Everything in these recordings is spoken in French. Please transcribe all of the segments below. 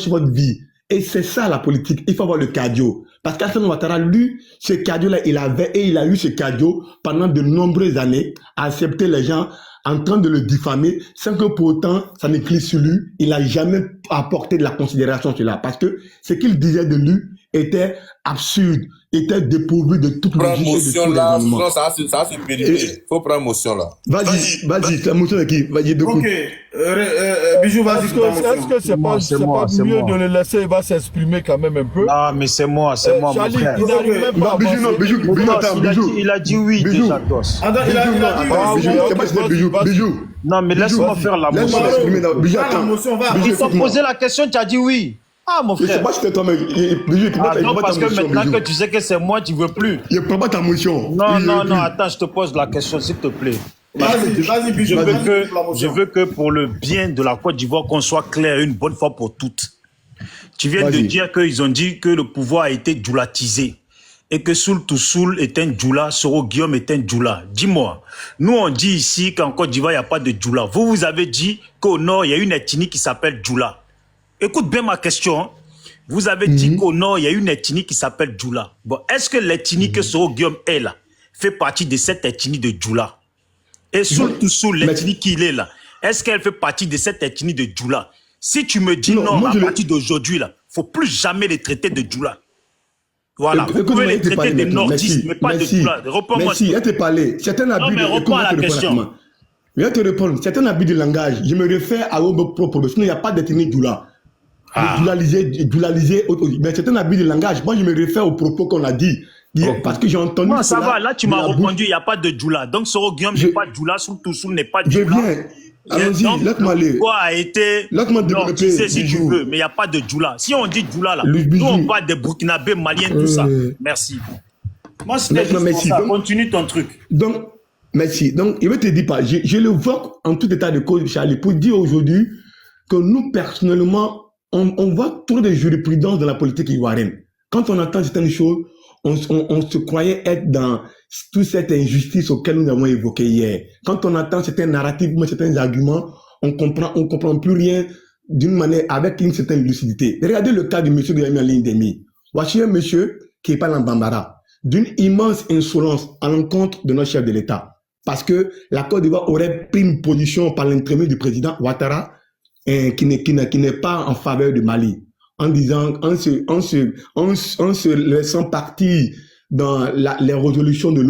sur votre vie. Et c'est ça la politique. Il faut avoir le cardio. Parce qu'Alassane Ouattara, lui, ce cardio-là, il avait et il a eu ce cardio pendant de nombreuses années à accepter les gens en train de le diffamer sans que pour autant ça ne glisse sur lui. Il n'a jamais apporté de la considération sur cela. Parce que ce qu'il disait de lui était absurde, était dépourvu de toute logique et de tout raisonnement. Là, ça va se périmer. Il faut prendre motion là. Vas-y, la motion de qui? Vas-y, de coup. Ok, Bijou, vas-y. Est-ce que c'est pas mieux de le laisser, il va s'exprimer quand même un peu? Ah, mais c'est moi, mon Charlie, frère. il n'arrive même pas à Bijou, attends, Bijou. Il a dit oui déjà, Dos. Attends, il a dit Bijou, c'est pas c'était Bijou. Non, mais laisse-moi faire la motion. Laisse-moi m'exprimer. Bijou, la attends. motion, va. Ils t'ont posé la question, tu as dit oui. Ah, mon Je sais frère. pas si c'était toi, mais Bijou, Ah non, parce que maintenant que tu sais que c'est moi, tu veux plus. Il prend pas ta motion. Non, attends, je te pose la question, s'il te plaît. Vas-y, Bijou. Je veux que pour le bien de la Côte d'Ivoire, qu'on soit clair une bonne fois pour toutes. Tu viens de dire qu'ils ont dit que le pouvoir a été djoulatisé et que Soul Toussoul est un djoula, Soro Guillaume est un djoula. Dis-moi, nous on dit ici qu'en Côte d'Ivoire, il n'y a pas de djoula. Vous avez dit qu'au nord, il y a une ethnie qui s'appelle djoula. Écoute bien ma question. Hein. Vous avez dit qu'au nord, il y a une ethnie qui s'appelle djoula. Bon, est-ce que l'ethnie que Soro Guillaume est là fait partie de cette ethnie de djoula? Et Soul Toussoul, l'ethnie qu'il est là, est-ce qu'elle fait partie de cette ethnie de djoula? Si tu me dis non, à partir d'aujourd'hui, là, faut plus jamais les traiter de djoula. Voilà, vous pouvez les traiter de nordistes, mais pas de djoula. Réponds-moi. Merci, elle t'a parlé. Certains non, mais réponds à la question. Je vais te répondre. Certains habits de langage, je me réfère à vos propres, sinon il n'y a pas d'ethnie djoula. Djoulalisé, mais certains habits de langage, moi je me réfère aux propos qu'on a dit. Parce que j'ai entendu. Non, ça va, là tu m'as répondu, il n'y a pas de djoula. Donc Soro Guillaume n'est pas djoula, Soul Toussoul n'est pas djoula. Je viens. Allons-y, laisse-moi aller. Quoi a été nordisé si tu veux, mais il n'y a pas de djoula. Si on dit djoula là, nous on parle des Burkinabés, Maliens, tout ça. Merci. Moi c'était juste pour ça. Continue ton truc. Donc, merci. Donc, je vais te dire pas, je le vois en tout état de cause, Charlie, pour dire aujourd'hui que nous, personnellement, on voit trop de jurisprudence dans la politique ivoirienne. Quand on entend certaines choses, on se croyait être dans toute cette injustice auquel nous avons évoqué hier. Quand on entend certains narratifs, certains arguments, on comprend plus rien d'une manière, avec une certaine lucidité. Regardez le cas du monsieur que j'ai mis en ligne d'Emi. Voici un monsieur qui parle en bambara, d'une immense insolence à l'encontre de notre chef de l'État. Parce que la Côte d'Ivoire aurait pris une position par l'intermédiaire du président Ouattara, qui n'est pas en faveur du Mali, en disant, en se laissant partir dans les résolutions de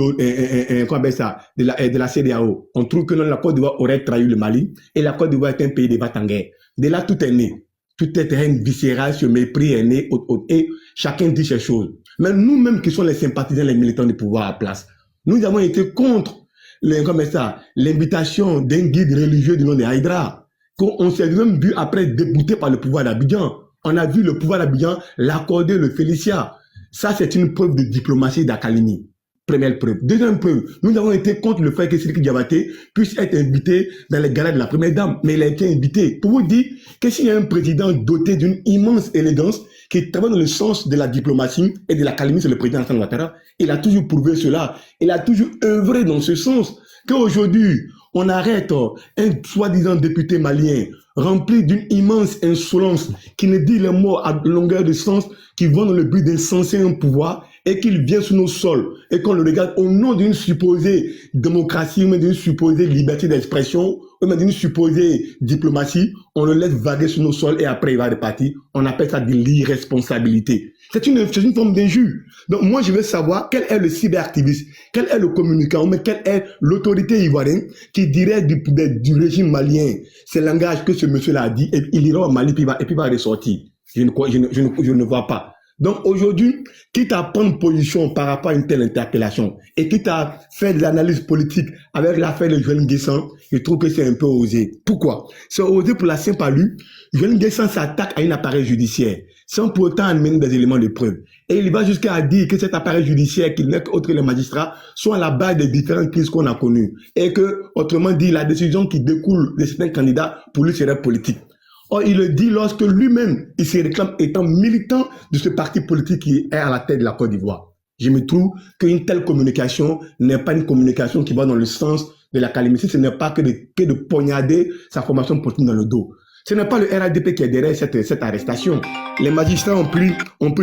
la CEDEAO. On trouve que la Côte d'Ivoire aurait trahi le Mali, et la Côte d'Ivoire est un pays de en guerre. De là, tout est né. Tout est haine viscérale, ce mépris est né, et chacun dit ses choses. Mais nous-mêmes qui sommes les sympathisants, les militants du pouvoir à place, nous avons été contre l'invitation d'un guide religieux du nom de Haïdra. On s'est même vu après débouté par le pouvoir d'Abidjan. On a vu le pouvoir d'Abidjan l'accorder le Félicia. Ça, c'est une preuve de diplomatie d'Acalini. Première preuve. Deuxième preuve, nous avons été contre le fait que Sidiki Diabaté puisse être invité dans les galas de la première dame. Mais il a été invité. Pour vous dire que s'il y a un président doté d'une immense élégance qui travaille dans le sens de la diplomatie et de l'Acalini, c'est le président Alassane Ouattara. Il a toujours prouvé cela. Il a toujours œuvré dans ce sens. Qu'aujourd'hui, on arrête un soi-disant député malien rempli d'une immense insolence qui ne dit les mots à longueur de sens, qui vont dans le but d'incenser un pouvoir et qu'il vient sur nos sols et qu'on le regarde au nom d'une supposée démocratie ou même d'une supposée liberté d'expression ou même d'une supposée diplomatie, on le laisse vaguer sur nos sols et après il va repartir. On appelle ça de l'irresponsabilité. C'est une forme d'injure. Donc moi je veux savoir quel est le cyberactiviste, quel est le communicant, mais quelle est l'autorité ivoirienne qui dirait du régime malien ce langage que ce monsieur-là a dit et il ira au Mali et puis va ressortir. Je ne vois pas. Donc aujourd'hui, quitte à prendre position par rapport à une telle interpellation et quitte à faire de l'analyse politique avec l'affaire de Joël Nguessan, je trouve que c'est un peu osé. Pourquoi? C'est osé pour la simple allure. Joël Nguessan s'attaque à un appareil judiciaire sans pour autant amener des éléments de preuve. Et il va jusqu'à dire que cet appareil judiciaire, qui n'est qu'autre que les magistrats, sont à la base des différentes crises qu'on a connues. Et que, autrement dit, la décision qui découle de certains candidats, pour lui, serait politique. Or, il le dit lorsque lui-même, il se réclame étant militant de ce parti politique qui est à la tête de la Côte d'Ivoire. Je me trouve qu'une telle communication n'est pas une communication qui va dans le sens de la calamité. Ce n'est pas que de poignarder sa formation politique dans le dos. Ce n'est pas le RADP qui est derrière cette arrestation. Les magistrats ont pris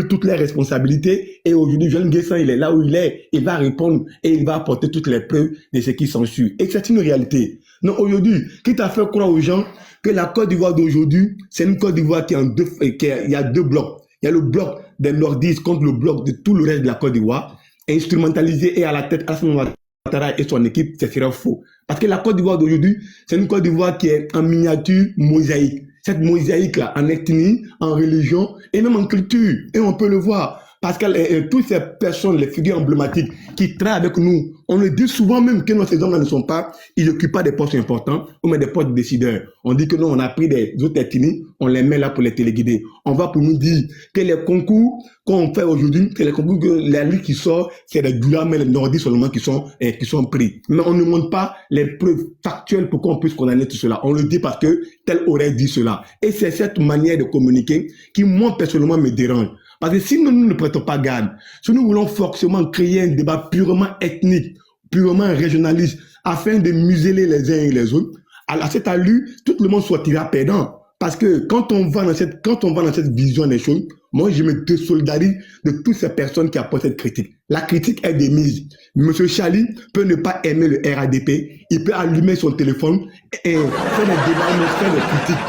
toutes les responsabilités et aujourd'hui, Jean Guessan, il est là où il est. Il va répondre et il va apporter toutes les preuves de ce qui s'ensuit. Et c'est une réalité. Non, aujourd'hui, quitte à faire croire aux gens que la Côte d'Ivoire d'aujourd'hui, c'est une Côte d'Ivoire qui il y a deux blocs. Il y a le bloc des nordistes contre le bloc de tout le reste de la Côte d'Ivoire, instrumentalisé et à la tête Alassane Ouattara et son équipe, c'est serait faux. Parce que la Côte d'Ivoire d'aujourd'hui, c'est une Côte d'Ivoire qui est en miniature mosaïque. Cette mosaïque-là, en ethnie, en religion et même en culture. Et on peut le voir. Parce que toutes ces personnes, les figures emblématiques qui travaillent avec nous, on le dit souvent même que non, ces hommes-là ne sont pas, ils n'occupent pas des postes importants ou même des postes de décideurs. On dit que non, on a pris des autres ethnies, on les met là pour les téléguider. On va pour nous dire que les concours qu'on fait aujourd'hui, c'est les concours que la liste qui sort, c'est les doulas, mais les nordistes seulement qui sont pris. Mais on ne montre pas les preuves factuelles pour qu'on puisse condamner tout cela. On le dit parce que tel aurait dit cela. Et c'est cette manière de communiquer qui, moi, personnellement, me dérange. Parce que si nous ne prêtons pas garde, si nous voulons forcément créer un débat purement ethnique, purement régionaliste, afin de museler les uns et les autres, à cette allure, tout le monde sortira perdant. Parce que quand on va dans cette vision des choses, moi je me désolidarise de toutes ces personnes qui apportent cette critique. La critique est démise. Monsieur Chali peut ne pas aimer le RADP, il peut allumer son téléphone et faire des débats, faire des critiques.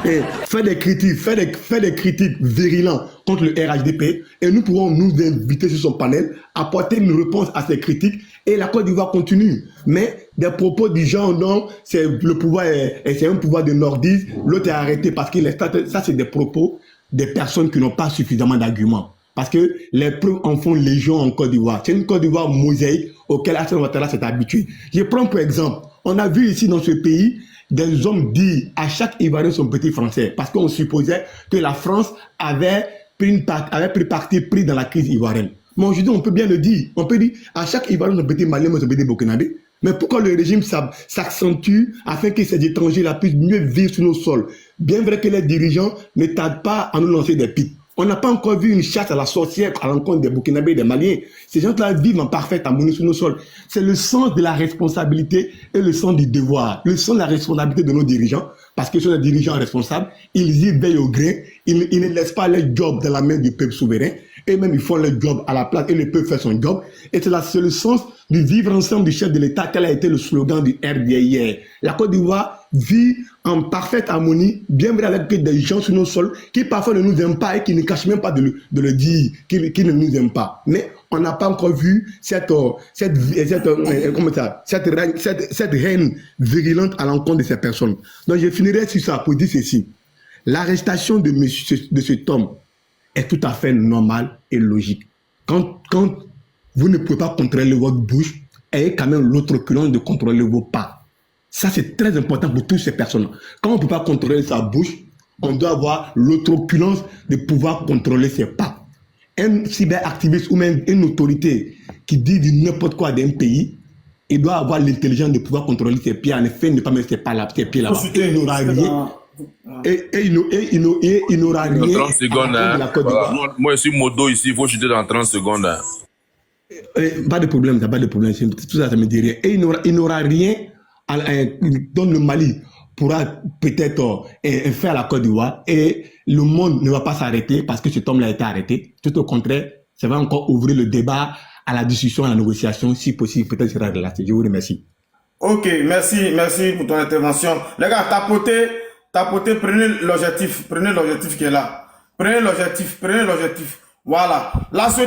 Et faire des critiques virulentes contre le RHDP et nous pourrons nous inviter sur son panel, apporter une réponse à ces critiques et la Côte d'Ivoire continue. Mais des propos du genre, non, c'est le pouvoir, c'est un pouvoir de nordistes, l'autre est arrêté parce qu'il est ça c'est des propos des personnes qui n'ont pas suffisamment d'arguments. Parce que les preuves en font légion en Côte d'Ivoire. C'est une Côte d'Ivoire mosaïque auquel Alassane Ouattara s'est habitué. Je prends pour exemple, on a vu ici dans ce pays des hommes dire à chaque Ivoirien son petit français, parce qu'on supposait que la France avait pris parti pris dans la crise ivoirienne. Mais aujourd'hui, on peut bien le dire. On peut dire à chaque Ivoirien son petit Malien, son petit Burkinabé. Mais pourquoi le régime s'accentue afin que ces étrangers-là puissent mieux vivre sur nos sols? Bien vrai que les dirigeants ne tardent pas à nous lancer des pics. On n'a pas encore vu une chasse à la sorcière à l'encontre des Burkinabés et des Maliens. Ces gens-là vivent en parfaite harmonie sur nos sols. C'est le sens de la responsabilité et le sens du devoir. Le sens de la responsabilité de nos dirigeants, parce que ce sont des dirigeants responsables, ils y veillent au gré, ils ne laissent pas leur job dans la main du peuple souverain, et même ils font leur job à la place et le peuple fait son job. Et c'est le sens du vivre ensemble du chef de l'État, quel a été le slogan du RDA hier. La Côte d'Ivoire vit en parfaite harmonie, bien vrai avec des gens sur nos sols qui parfois ne nous aiment pas et qui ne cachent même pas de le dire, qui ne nous aiment pas. Mais on n'a pas encore vu cette haine virulente à l'encontre de ces personnes. Donc je finirai sur ça pour dire ceci. L'arrestation de cet homme est tout à fait normale et logique. Quand vous ne pouvez pas contrôler votre bouche, ayez quand même l'autre truculence de contrôler vos pas. Ça, c'est très important pour toutes ces personnes. Quand on ne peut pas contrôler sa bouche, on doit avoir l'autoculence de pouvoir contrôler ses pas. Un cyberactiviste ou même une autorité qui dit n'importe quoi d'un pays, il doit avoir l'intelligence de pouvoir contrôler ses pieds, en effet, ne pas mettre ses pieds là-bas. Et il n'aura rien. Et il n'aura rien. Dans 30 secondes, hein. Voilà. Moi, je suis modo ici, il faut chuter dans 30 secondes. Hein. Pas de problème, pas de problème. Tout ça, ça me dit rien. Et il n'aura rien. Dans le Mali pourra peut-être faire la Côte d'Ivoire et le monde ne va pas s'arrêter parce que cet homme-là a été arrêté. Tout au contraire, ça va encore ouvrir le débat à la discussion, à la négociation, si possible, peut-être sera relaté. Je vous remercie. Ok, merci pour ton intervention. Les gars, tapotez, prenez l'objectif qui est là. Prenez l'objectif. Voilà. Là,